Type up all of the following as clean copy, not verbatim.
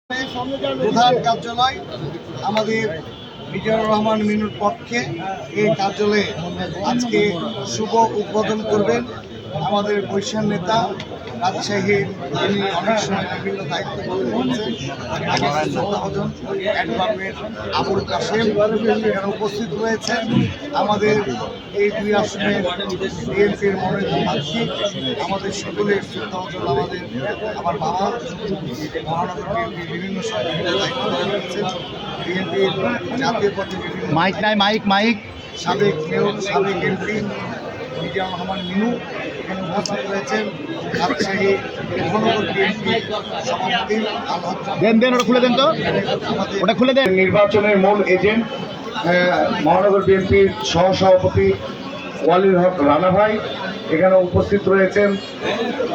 প্রধান কার্যালয় আমাদের মিজানুর রহমান মিনুর পক্ষে এই কার্যালয়ে আজকে শুভ উদ্বোধন করবেন আমাদের বৈশ্যান নেতা রাজশাহীর যিনি অনেক সময় বিভিন্ন দায়িত্ব পালন করছেন অ্যাডভোকেট আবুল কাশেম এখানে উপস্থিত রয়েছেন। আমাদের এই দুই আসনের বিএনপির মনোনীত প্রার্থী আমাদের সকলের শ্রদ্ধাভাজন আমার বাবা মহানগর বিএনপির বিভিন্ন সময় বিভিন্ন দায়িত্ব পালন করছেন। বিএনপির জাতীয় পর্যায়ে মাইক সাবেক মেয়র সাবেক এমপি মিজানুর রহমান মিনু এখানে উপস্থিত রয়েছেন। রাজশাহী মহানগর বিএনপি সভাপতি নির্বাচনের মূল এজেন্ট মহানগর বিএনপির সহসভাপতি ওয়ালির হক রানা ভাই এখানে উপস্থিত রয়েছেন।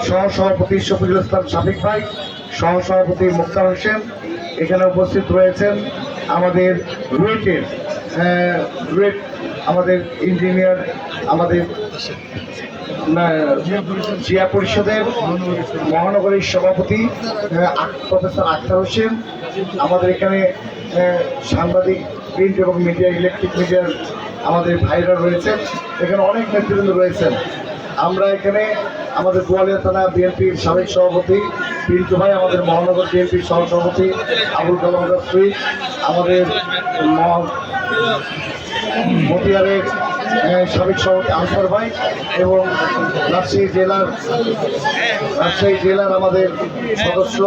সহসভাপতি শফিকুল ইসলাম শাফিক ভাই, সহসভাপতি মুক্তার হোসেন এখানে উপস্থিত রয়েছেন। আমাদের রুয়েট আমাদের ইঞ্জিনিয়ার আমাদের জিয়া পরিষদের মহানগরীর সভাপতি প্রফেসর আখতার হোসেন, আমাদের এখানে সাংবাদিক প্রিন্ট এবং মিডিয়া ইলেকট্রিক মিডিয়ার আমাদের ভাইরা রয়েছেন। এখানে অনেক নেতৃবৃন্দ রয়েছেন। আমরা এখানে আমাদের গোয়ালিয়া থানা বিএনপির সাবেক সভাপতি পিন্টু ভাই, আমাদের মহানগর বিএনপির সহসভাপতি আবুল কালাম সুই, আমাদের মতিয়ারের সাবেক সভাপতি আনসার ভাই এবং রাজশাহী জেলার আমাদের সদস্য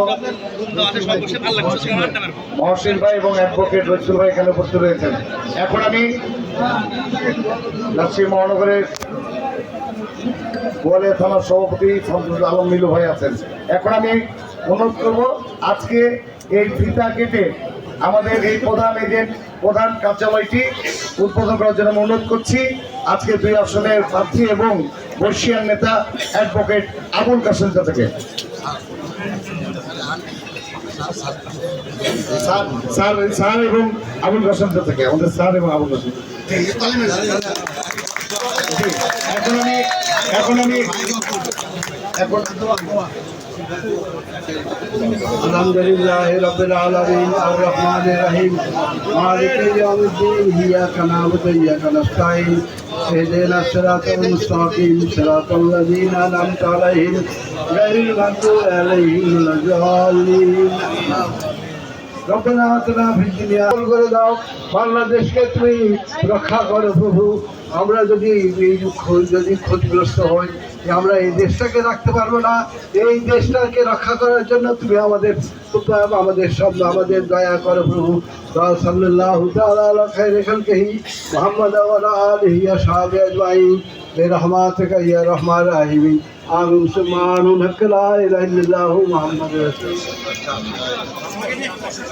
মহসিন ভাই এবং অ্যাডভোকেট রসুল ভাই এখানে উপস্থিত রয়েছেন। এখন আমি রাজশাহী মহানগরের গোয়ালিয়া থানার সভাপতি শামসুল আলম মিলু ভাই আছেন। এখন আমি অনুরোধ করব আজকে এই ফিতা কেটে আমাদের এই প্রধান কার্যালয়টি উদ্বোধন করার জন্য অনুরোধ করছি আজকে দুই আসনের প্রার্থী এবং বর্ষিয়ান নেতা অ্যাডভোকেট আবুল কাশেম থেকে। স্যার এবং আবুল কাশেম থেকে আমাদের স্যার এবং আবুল কাশেম। আলহামদুলিল্লাহ রাব্বিল আলামিন আর রহমানির রহিম মালিকি ইয়াউমিদ্দিন ইয়্যাকা না'বুদু ওয়া ইয়্যাকা নাস্তাঈন ইহদিনাস সিরাতাল মুস্তাকিম সিরাতাল লাযীনা আন'আমতা আলাইহিম গায়রিল মাগদুবি আলাইহিম ওয়ালাদ-দাল্লিন। রব্বানা আতিনা ফিদ দুনিয়া করে দাও, বাংলাদেশকে তুমি রক্ষা করো প্রভু। আমরা যদি ক্ষতিগ্রস্ত হই, আমরা এই দেশটাকে রাখতে পারবো না। এই দেশটাকে রক্ষা করার জন্য তুমি আমাদের দয়া করো প্রভু। সাল্লাল্লাহু তাআলা আলা খায়রি খালকিহি মুহাম্মাদ ওয়া আলা আলিহি ওয়া সাহবিহি আজমাইন বিরহমাতিকা ইয়া আরহামার রাহিমিন। আমিন সুবহান লা ইলাহা ইল্লাল্লাহু মুহাম্মাদুর রাসূলুল্লাহ।